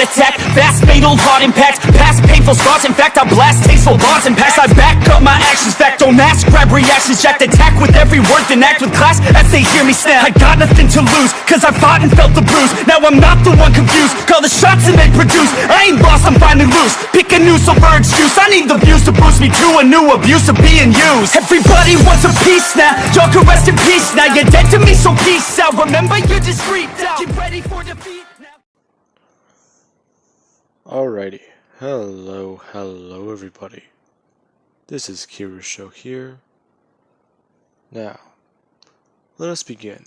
attack, fast fatal heart impact, past painful scars. In fact, I blast tasteful bars and packs. I back up my actions, fact don't ask, grab reactions, jacked attack with every word, then act with class as they hear me snap. I got nothing to lose, cause I fought and felt the bruise. Now I'm not the one confused, call the shots and they produce. I ain't lost, I'm finally loose, pick a new silver excuse. I need the views to boost me to a new abuse of being used. Everybody wants a piece now, y'all can rest in peace now. You're dead to me, so peace out. Remember, you're discreet out. Get ready for defeat now. Alrighty, hello everybody. This is Kira's show here. Now, let us begin.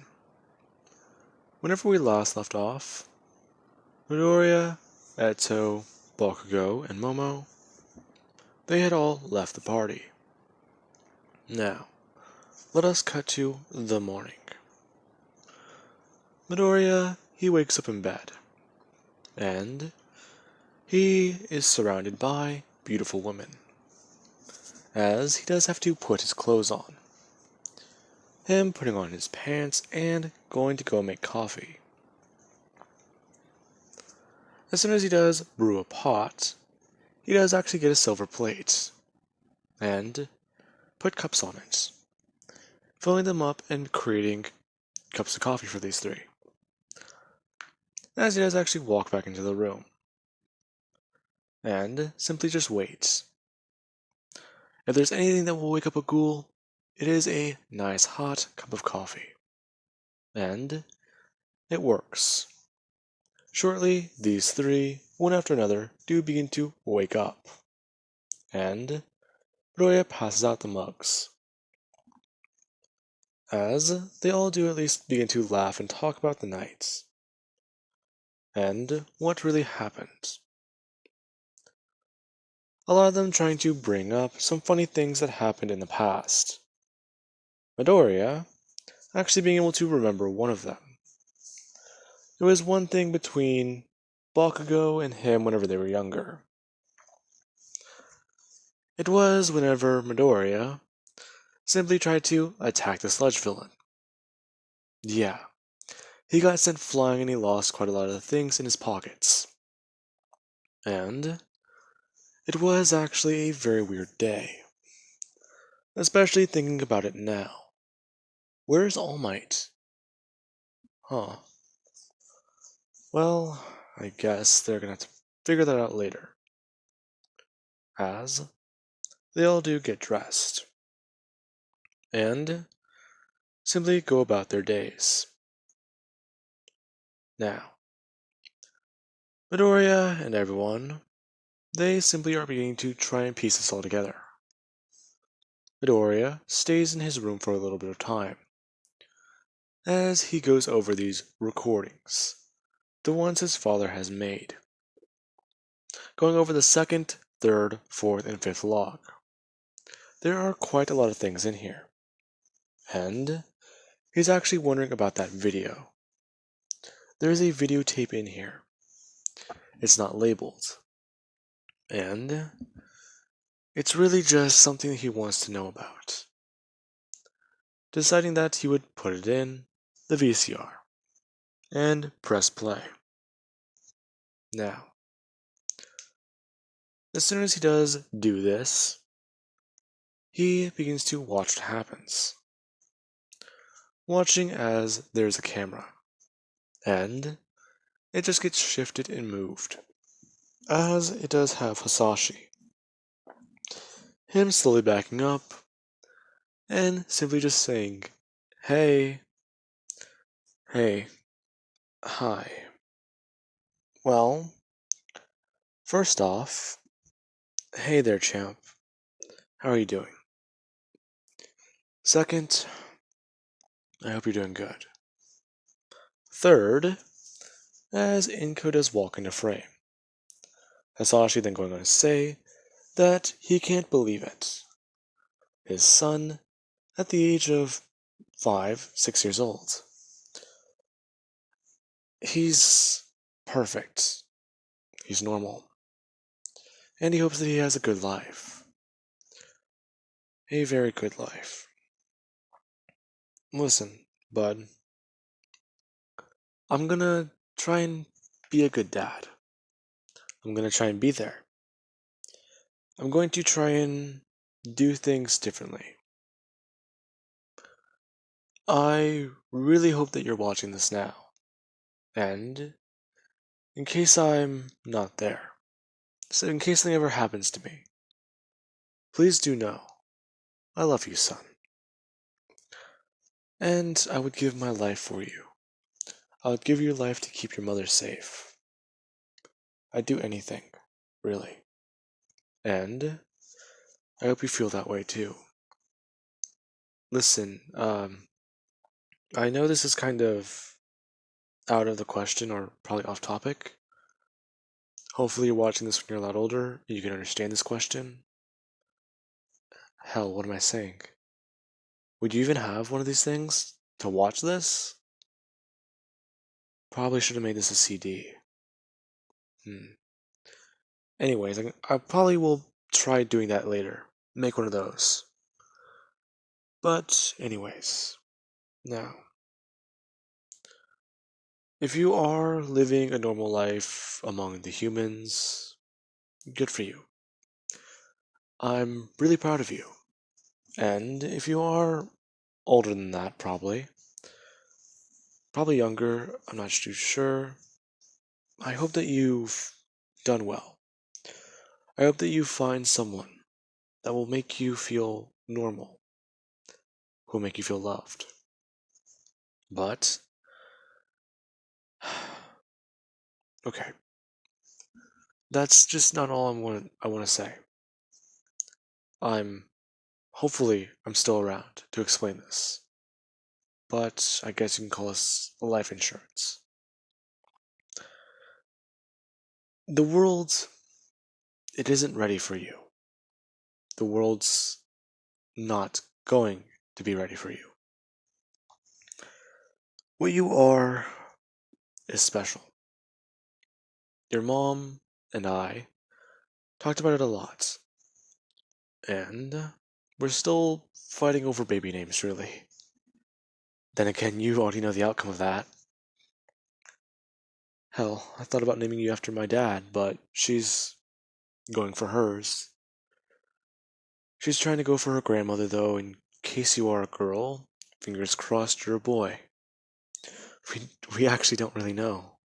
Whenever we last left off, Midoriya, Eto, Bakugo, and Momo, they had all left the party. Now, let us cut to the morning. Midoriya, he wakes up in bed, and he is surrounded by beautiful women, as he does have to put his clothes on. Him putting on his pants and going to go make coffee. As soon as he does brew a pot, he does actually get a silver plate, and put cups on it, filling them up and creating cups of coffee for these three. As he does actually walk back into the room, and simply just waits. If there's anything that will wake up a ghoul, it is a nice hot cup of coffee. And it works. Shortly, these three, one after another, do begin to wake up. And Midoriya passes out the mugs, as they all do at least begin to laugh and talk about the night, and what really happened. A lot of them trying to bring up some funny things that happened in the past. Midoriya actually being able to remember one of them. It was one thing between Bakugo and him whenever they were younger. It was whenever Midoriya simply tried to attack the sludge villain. Yeah, he got sent flying and he lost quite a lot of the things in his pockets. And it was actually a very weird day, especially thinking about it now. Where's All Might? Huh. Well, I guess they're gonna have to figure that out later. As they all do get dressed, and simply go about their days. Now, Midoriya and everyone, they simply are beginning to try and piece this all together. Midoriya stays in his room for a little bit of time, as he goes over these recordings, the ones his father has made, going over the second, third, fourth, and fifth log. There are quite a lot of things in here, and he's actually wondering about that video. There's a videotape in here. It's not labeled, and it's really just something that he wants to know about. Deciding that he would put it in the VCR and press play. Now, as soon as he does do this, he begins to watch what happens. Watching as there's a camera, and it just gets shifted and moved, as it does have Hasashi. Him slowly backing up, and simply just saying, hey, hi. Well, first off, hey there, champ. How are you doing? Second, I hope you're doing good. Third, as Inko does walk into frame, Hasashi then going on to say that he can't believe it. His son, at the age of 5, 6 years old, he's perfect. He's normal. And he hopes that he has a good life. A very good life. Listen, bud. I'm gonna try and be a good dad. I'm going to try and be there. I'm going to try and do things differently. I really hope that you're watching this now. And in case I'm not there, so in case something ever happens to me, please do know I love you, son. And I would give my life for you. I would give your life to keep your mother safe. I'd do anything, really. And I hope you feel that way too. Listen, I know this is kind of out of the question or probably off topic. Hopefully, you're watching this when you're a lot older. You can understand this question. Hell, what am I saying? Would you even have one of these things to watch this? Probably should have made this a CD. Anyways, I probably will try doing that later. Make one of those. But, anyways, now, if you are living a normal life among the humans, good for you. I'm really proud of you. And if you are older than that, probably younger, I'm not too sure, I hope that you've done well. I hope that you find someone that will make you feel normal, who will make you feel loved. But, okay, that's just not all I want to say. Hopefully, I'm still around to explain this. But I guess you can call this life insurance. The world, it isn't ready for you. The world's not going to be ready for you. What you are is special. Your mom and I talked about it a lot. And we're still fighting over baby names, really. Then again, you already know the outcome of that. Hell, I thought about naming you after my dad, but she's going for hers. She's trying to go for her grandmother, though, in case you are a girl. Fingers crossed you're a boy. We actually don't really know.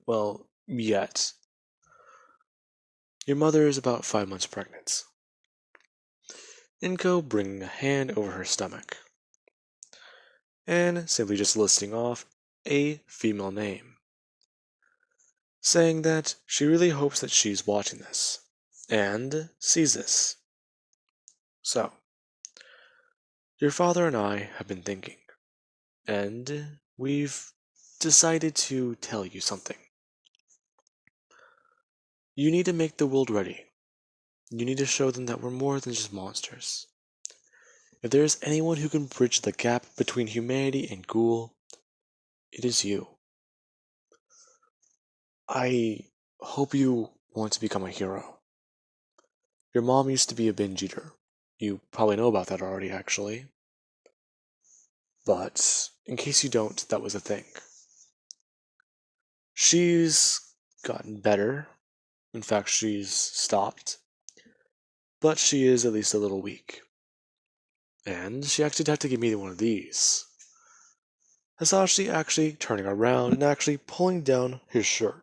Well, yet. Your mother is about 5 months pregnant. Inko bringing a hand over her stomach. And simply just listing off a female name. Saying that she really hopes that she's watching this. And sees this. So, your father and I have been thinking. And we've decided to tell you something. You need to make the world ready. You need to show them that we're more than just monsters. If there is anyone who can bridge the gap between humanity and Ghoul, it is you. I hope you want to become a hero. Your mom used to be a binge eater. You probably know about that already, actually. But, in case you don't, that was a thing. She's gotten better. In fact, she's stopped. But she is at least a little weak. And she actually had to give me one of these. Hisashi actually turning around and actually pulling down his shirt.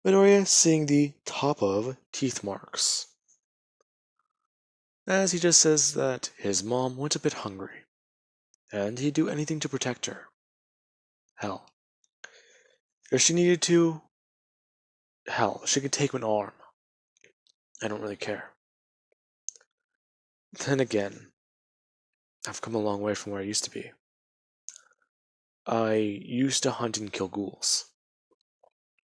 Midoriya seeing the top of teeth marks. As he just says that his mom went a bit hungry, and he'd do anything to protect her. Hell, if she needed to, hell, she could take an arm. I don't really care. Then again, I've come a long way from where I used to be. I used to hunt and kill ghouls.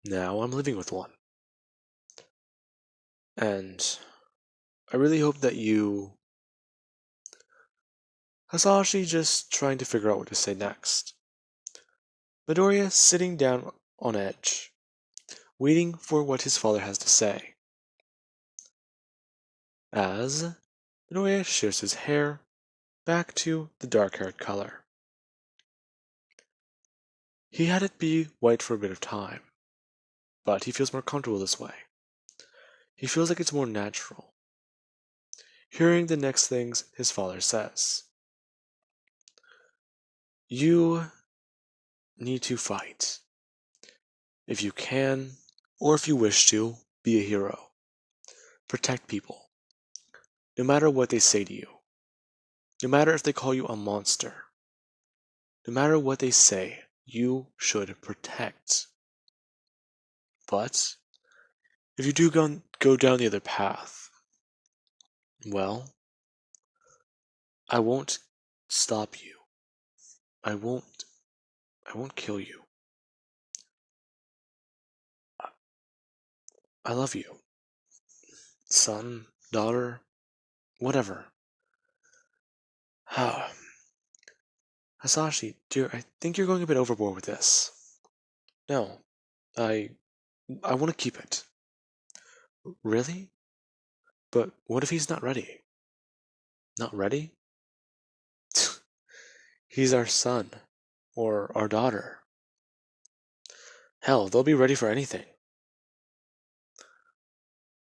Now I'm living with one. And I really hope that you... Hasashi just trying to figure out what to say next. Midoriya sitting down on edge, waiting for what his father has to say. As Midoriya shifts his hair back to the dark-haired color. He had it be white for a bit of time, but he feels more comfortable this way. He feels like it's more natural. Hearing the next things his father says. You need to fight. If you can, or if you wish to, be a hero. Protect people. No matter what they say to you. No matter if they call you a monster. No matter what they say, you should protect. But if you do go down the other path, well, I won't stop you. I won't kill you. I love you. Son, daughter, whatever. Hasashi, dear, I think you're going a bit overboard with this. No, I want to keep it. Really? But what if he's not ready? Not ready? He's our son. Or our daughter. Hell, they'll be ready for anything.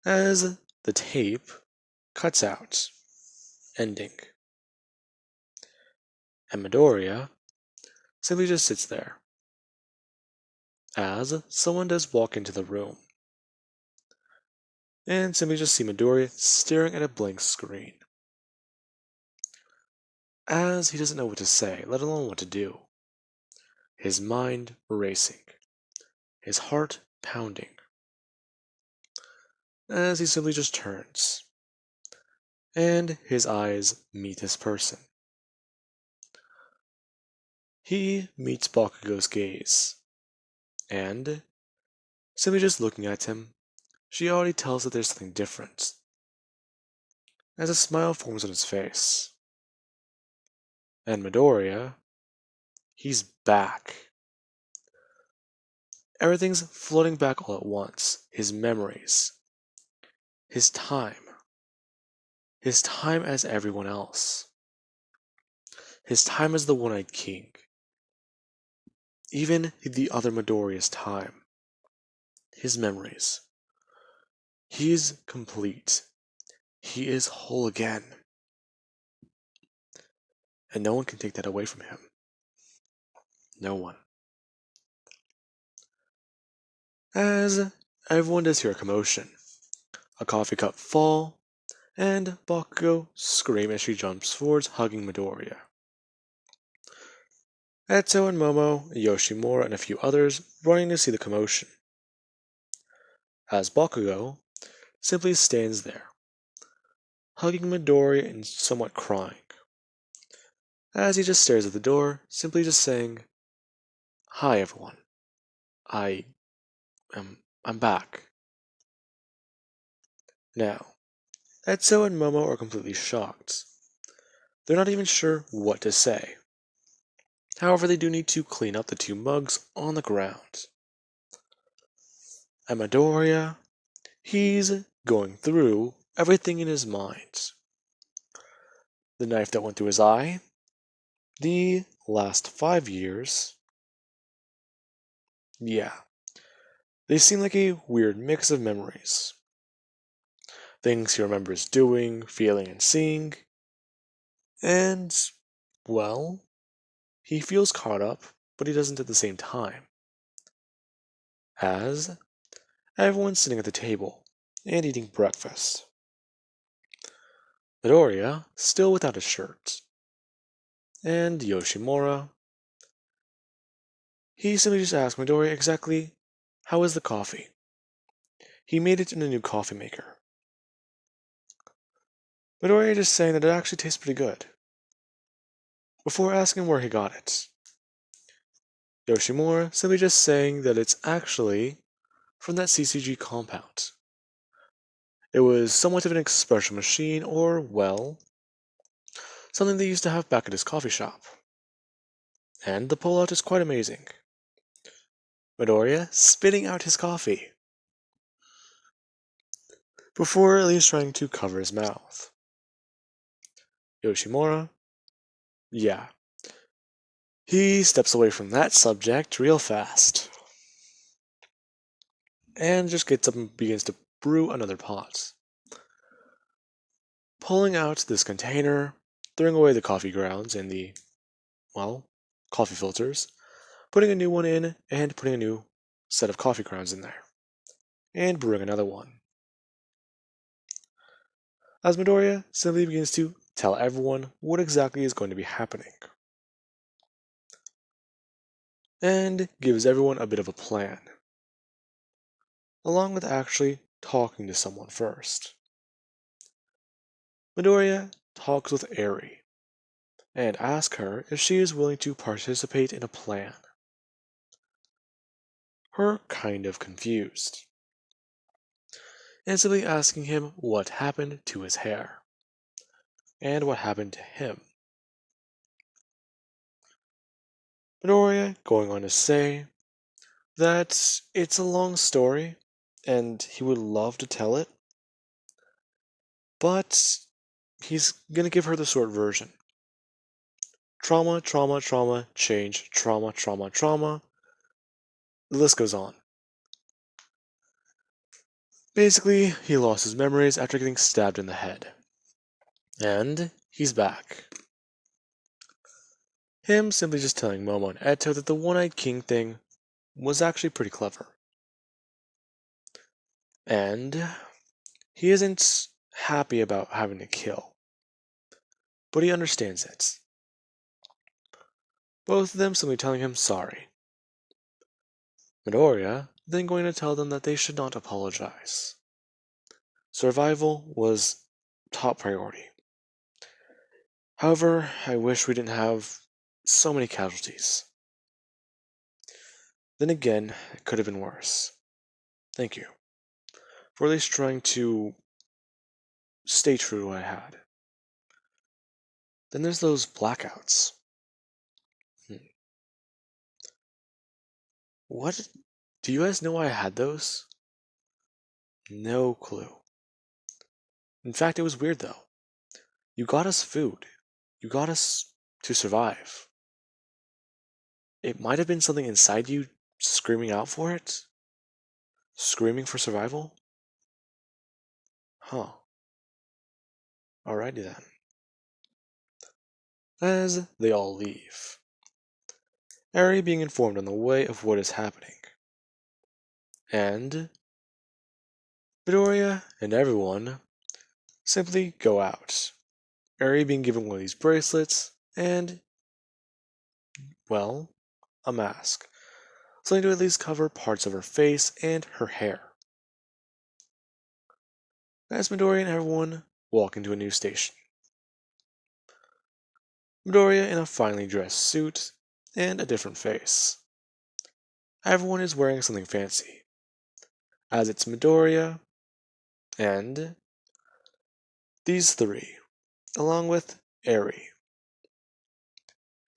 As the tape cuts out, ending. And Midoriya simply just sits there. As someone does walk into the room. And simply just see Midoriya staring at a blank screen. As he doesn't know what to say, let alone what to do. His mind racing. His heart pounding. As he simply just turns. And his eyes meet this person. He meets Bakugo's gaze. And, simply just looking at him, she already tells that there's something different. As a smile forms on his face. And Midoriya, he's back. Everything's floating back all at once. His memories. His time. His time as everyone else. His time as the One-Eyed King. Even the other Midoriya's time. His memories. He's complete. He is whole again. And no one can take that away from him. No one. As everyone does hear a commotion, a coffee cup fall, and Bakugo scream as she jumps forwards, hugging Midoriya. Eto and Momo, Yoshimura, and a few others running to see the commotion. As Bakugo simply stands there, hugging Midoriya and somewhat crying. As he just stares at the door, simply just saying, "Hi everyone. I'm back." Now, Eto and Momo are completely shocked. They're not even sure what to say. However, they do need to clean up the two mugs on the ground. And Midoriya, he's going through everything in his mind. The knife that went through his eye, the last 5 years. Yeah, they seem like a weird mix of memories. Things he remembers doing, feeling, and seeing. And, well, he feels caught up, but he doesn't at the same time. As everyone's sitting at the table and eating breakfast. Midoriya, still without a shirt. And Yoshimura, he simply just asked Midoriya exactly how is the coffee. He made it in a new coffee maker. Midoriya just saying that it actually tastes pretty good. Before asking where he got it. Yoshimura simply just saying that it's actually from that CCG compound. It was somewhat of an espresso machine, or, well, something they used to have back at his coffee shop. And the pullout is quite amazing. Midoriya spitting out his coffee. Before at least trying to cover his mouth. Yoshimura, yeah. He steps away from that subject real fast. and just gets up and begins to brew another pot. Pulling out this container, throwing away the coffee grounds and the, coffee filters, putting a new one in, and putting a new set of coffee grounds in there, and brewing another one. As Midoriya simply begins to tell everyone what exactly is going to be happening, and gives everyone a bit of a plan, along with actually talking to someone first. Midoriya talks with Eri, and asks her if she is willing to participate in a plan. Her kind of confused, and simply asking him what happened to his hair, and what happened to him. Midoriya going on to say that it's a long story, and he would love to tell it, but he's gonna give her the short version. Trauma, trauma, trauma, change, trauma, trauma, trauma. The list goes on. Basically, he lost his memories after getting stabbed in the head. And he's back. Him simply just telling Momo and Eto that the one-eyed king thing was actually pretty clever. And he isn't happy about having to kill, but he understands it. Both of them simply telling him sorry. Midoriya then going to tell them that they should not apologize. Survival was top priority. However, I wish we didn't have so many casualties. Then again, it could have been worse. Thank you for at least trying to stay true to what I had. Then there's those blackouts. What? Do you guys know why I had those? No clue. In fact, it was weird though. You got us food. You got us to survive. It might have been something inside you screaming out for it? Screaming for survival? Huh. Alrighty then. As they all leave, Eri being informed on the way of what is happening, and Midoriya and everyone simply go out. Eri being given one of these bracelets, and, well, a mask. Something to at least cover parts of her face and her hair. As Midoriya and everyone walk into a new station. Midoriya in a finely dressed suit and a different face. Everyone is wearing something fancy, as it's Midoriya and these three, along with Eri.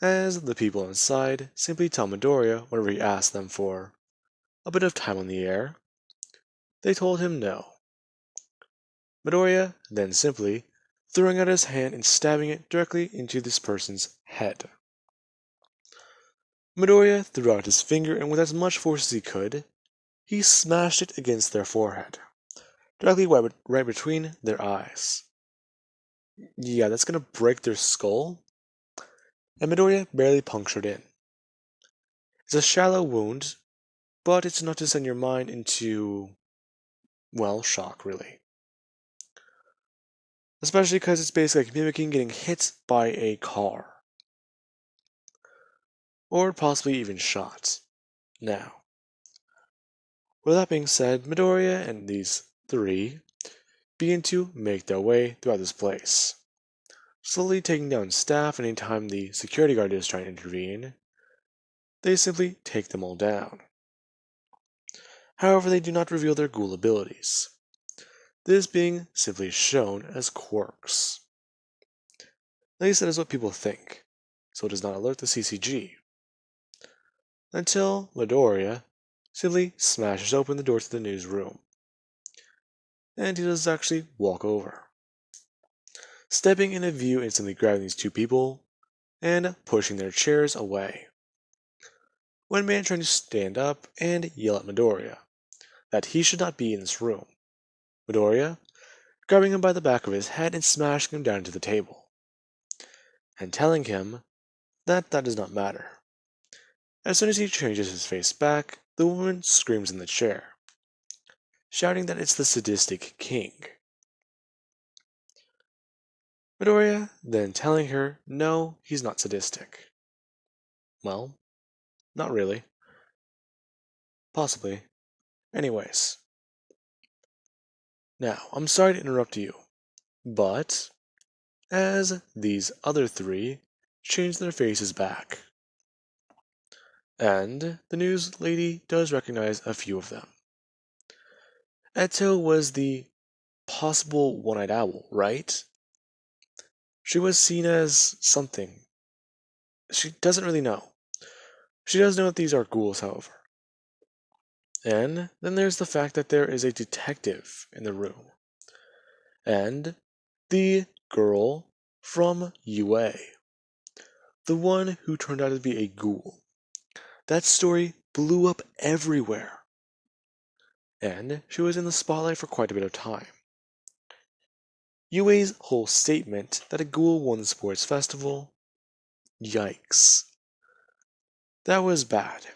As the people inside simply tell Midoriya whenever he asks them for a bit of time on the air, they told him no. Midoriya then simply throwing out his hand and stabbing it directly into this person's head. Midoriya threw out his finger and with as much force as he could, he smashed it against their forehead, directly right between their eyes. Yeah, that's gonna break their skull, and Midoriya barely punctured in. It's a shallow wound, but it's enough to send your mind into, well, shock, really. Especially because it's basically like mimicking getting hit by a car. Or possibly even shot. Now, with that being said, Midoriya and these three begin to make their way throughout this place, slowly taking down staff, and anytime the security guard is trying to intervene, they simply take them all down. However, they do not reveal their ghoul abilities, this being simply shown as quirks. At least that is what people think, so it does not alert the CCG. Until Midoriya simply smashes open the door to the newsroom, and he does actually walk over, stepping in a view and simply grabbing these two people and pushing their chairs away. One man trying to stand up and yell at Midoriya, that he should not be in this room. Midoriya, grabbing him by the back of his head and smashing him down to the table, and telling him that that does not matter. As soon as he changes his face back, the woman screams in the chair, shouting that it's the sadistic king. Midoriya then telling her no, he's not sadistic. Well, not really. Possibly. Anyways. Now, I'm sorry to interrupt you, but as these other three change their faces back, and the news lady does recognize a few of them. Eto was the possible one-eyed owl, right? She was seen as something. She doesn't really know. She does know that these are ghouls, however. And then there's the fact that there is a detective in the room. And the girl from UA. The one who turned out to be a ghoul. That story blew up everywhere. And she was in the spotlight for quite a bit of time. UA's whole statement that a ghoul won the sports festival. Yikes. That was bad.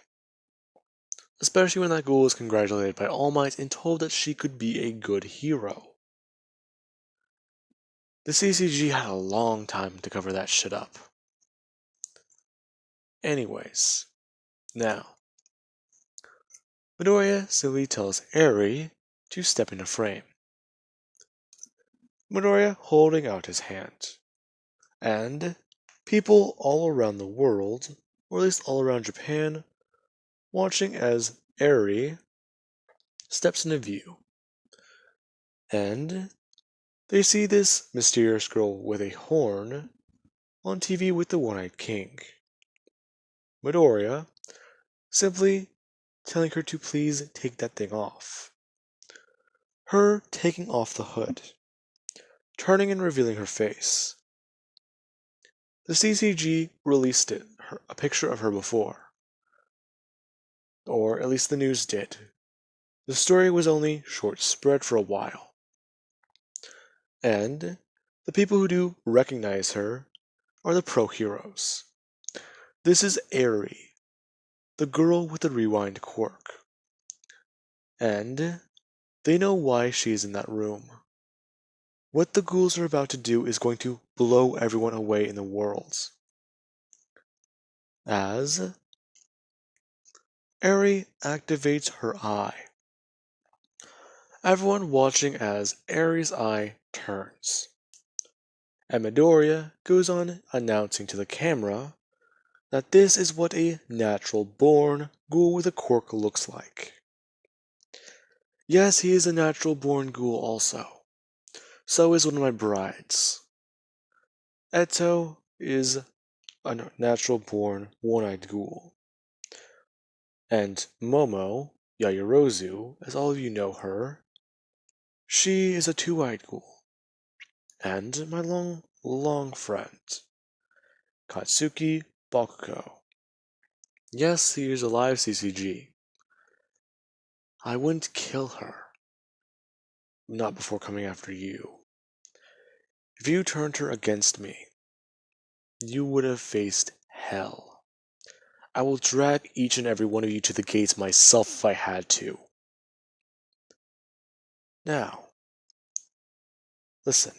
Especially when that ghoul was congratulated by All Might and told that she could be a good hero. The CCG had a long time to cover that shit up. Anyways, now, Midoriya simply tells Eri to step into frame. Midoriya holding out his hand, and people all around the world, or at least all around Japan, watching as Eri steps into view. And they see this mysterious girl with a horn on TV with the One-Eyed King. Midoriya simply telling her to please take that thing off. Her taking off the hood, turning and revealing her face. The CCG released a picture of her before. Or at least the news did. The story was only short spread for a while. And the people who do recognize her are the pro heroes. This is Eri, the girl with the rewind quirk. And they know why she is in that room. What the ghouls are about to do is going to blow everyone away in the world. As Eri activates her eye. Everyone watching as Eri's eye turns. And Midoriya goes on announcing to the camera that this is what a natural-born ghoul with a quirk looks like. Yes, he is a natural-born ghoul also. So is one of my brides. Eto is a natural-born one-eyed ghoul. And Momo, Yaoyorozu, as all of you know her, she is a two-eyed ghoul. And my long friend, Katsuki Bakugo. Yes, he is a live CCG. I wouldn't kill her. Not before coming after you. If you turned her against me, you would have faced hell. I will drag each and every one of you to the gates myself if I had to. Now, listen.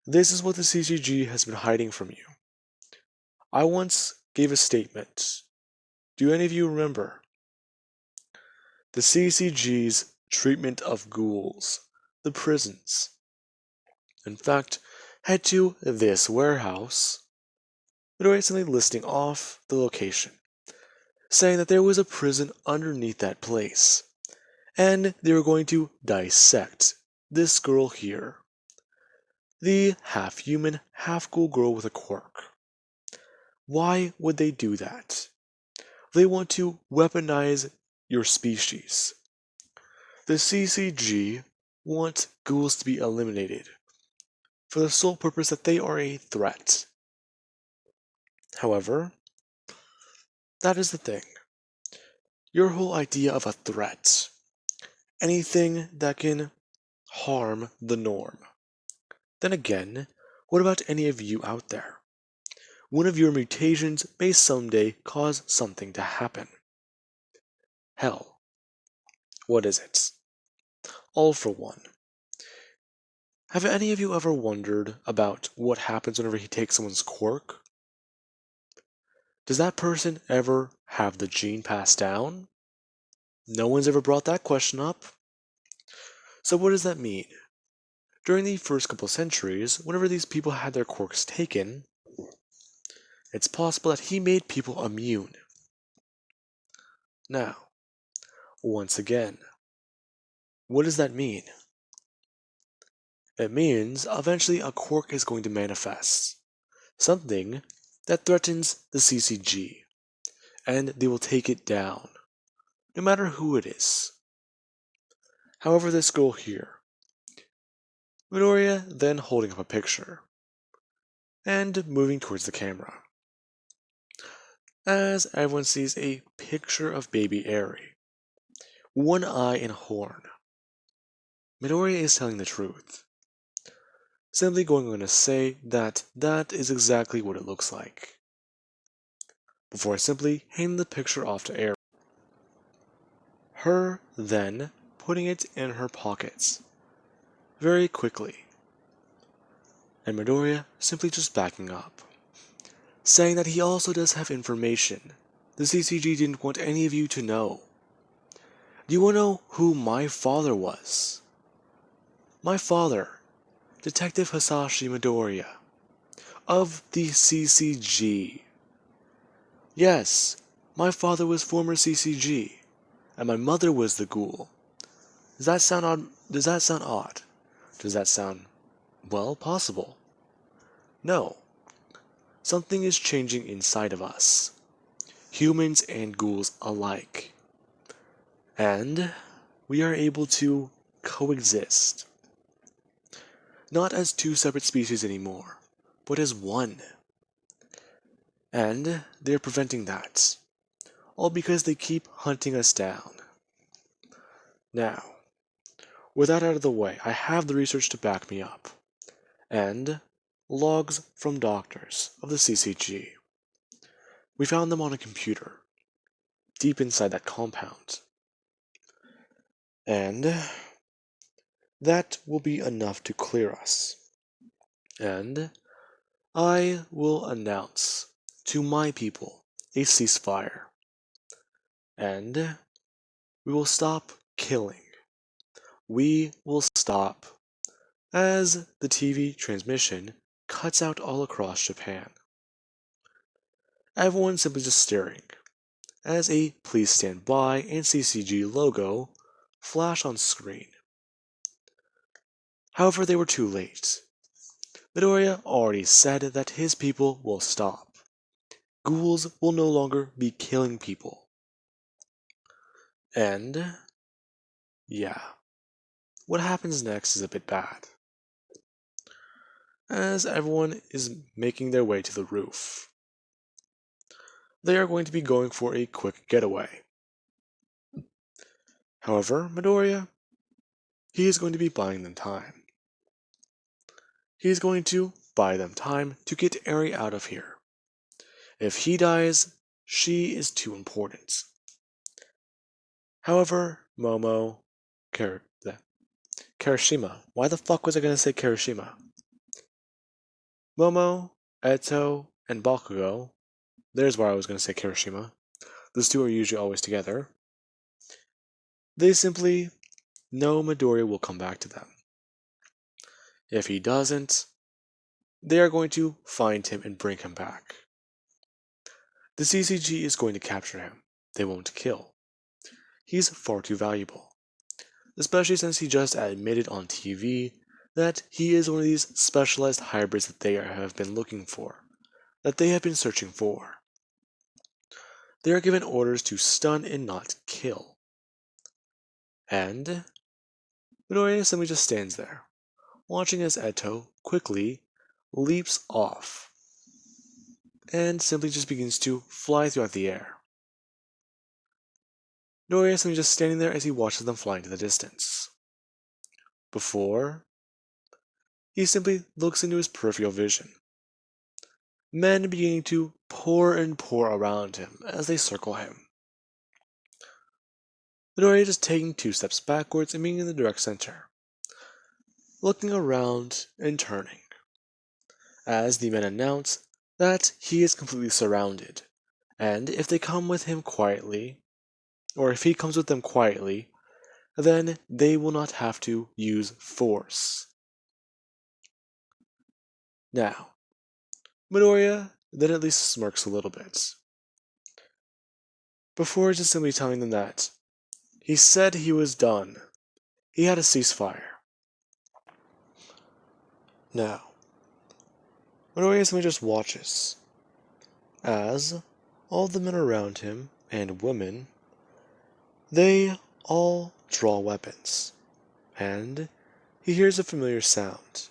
This is what the CCG has been hiding from you. I once gave a statement. Do any of you remember? The CCG's treatment of ghouls, the prisons. In fact, head to this warehouse, recently listing off the location, saying that there was a prison underneath that place, and they were going to dissect this girl here, the half-human, half-ghoul girl with a quirk. Why would they do that? They want to weaponize your species. The CCG want ghouls to be eliminated for the sole purpose that they are a threat. However, that is the thing. Your whole idea of a threat anything that can harm the norm. Then again, what about any of you out there? One of your mutations may someday cause something to happen. Hell, what is it? All for one. Have any of you ever wondered about what happens whenever he takes someone's quirk? Does that person ever have the gene passed down? No one's ever brought that question up. So what does that mean? During the first couple centuries, whenever these people had their quirks taken, it's possible that he made people immune. Now, once again, what does that mean? It means eventually a quirk is going to manifest, something that threatens the CCG, and they will take it down, no matter who it is. However, this girl here, Midoriya then holding up a picture, and moving towards the camera, as everyone sees a picture of baby Eri, one eye and a horn. Midoriya is telling the truth, simply going on to say that that is exactly what it looks like, before simply handing the picture off to Eri. Her then putting it in her pockets, very quickly, and Midoriya simply just backing up, saying that he also does have information the CCG didn't want any of you to know. Do you want to know who my father was? My father, Detective Hasashi Midoriya, of the CCG. Yes, my father was former CCG, and my mother was the Ghoul. Does that sound odd? Does that sound odd? Does that sound, well, possible? No. Something is changing inside of us, humans and ghouls alike. And we are able to coexist. Not as two separate species anymore, but as one. And they're preventing that, all because they keep hunting us down. Now, with that out of the way, I have the research to back me up, and logs from doctors of the CCG. We found them on a computer, deep inside that compound. And that will be enough to clear us. And I will announce to my people a ceasefire. And we will stop killing. We will stop as the TV transmission cuts out all across Japan. Everyone simply just staring as a "Please Stand By" and CCG logo flash on screen. However, they were too late. Midoriya already said that his people will stop. Ghouls will no longer be killing people. And yeah, what happens next is a bit bad. As everyone is making their way to the roof, they are going to be going for a quick getaway. However, Midoriya, he is going to be buying them time. He is going to buy them time to get Eri out of here. If he dies, she is too important. However, Kirishima. Why the fuck was I going to say Kirishima? Momo, Eto, and Bakugo. There's where I was going to say Kirishima. Those two are usually always together. They simply know Midoriya will come back to them. If he doesn't, they are going to find him and bring him back. The CCG is going to capture him. They won't kill. He's far too valuable, especially since he just admitted on TV that he is one of these specialized hybrids that they have been looking for, that they have been searching for. They are given orders to stun and not kill. And Midoriya simply just stands there, watching as Eto quickly leaps off and simply just begins to fly throughout the air. Midoriya is just standing there as he watches them fly into the distance. Before, he simply looks into his peripheral vision. Men beginning to pour and pour around him as they circle him. Midoriya just taking 2 steps backwards and being in the direct center, looking around and turning, as the men announce that he is completely surrounded, and if they come with him quietly, or if he comes with them quietly, then they will not have to use force. Now, Midoriya then at least smirks a little bit, before just simply telling them that he said he was done. He had a ceasefire. Now, Midoriya simply just watches, as all the men around him, and women, they all draw weapons, and he hears a familiar sound,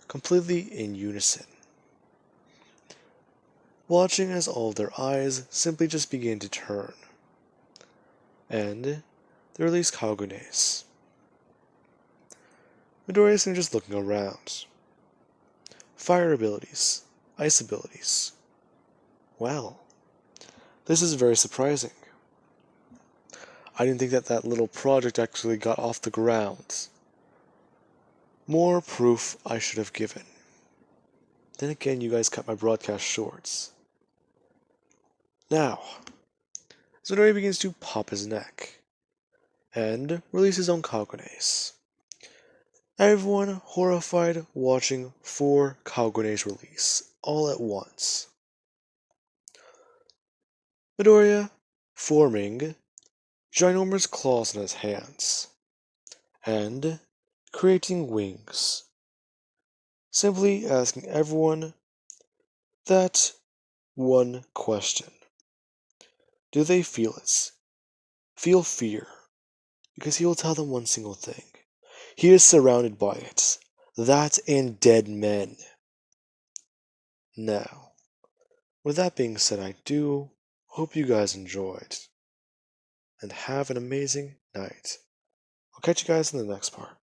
completely in unison. Watching as all of their eyes simply just begin to turn, and they release Kagunes. Midoriya is just looking around. Fire abilities, ice abilities. Well, this is very surprising. I didn't think that that little project actually got off the ground. More proof I should have given. Then again, you guys cut my broadcast short. Now, Midoriya begins to pop his neck, and release his own Kagunes. Everyone horrified watching 4 Kagunes release, all at once. Midoriya forming ginormous claws in his hands, and creating wings, simply asking everyone that one question. Do they feel it? Feel fear? Because he will tell them one single thing. He is surrounded by it. That and dead men. Now, with that being said, I do hope you guys enjoyed. And have an amazing night. I'll catch you guys in the next part.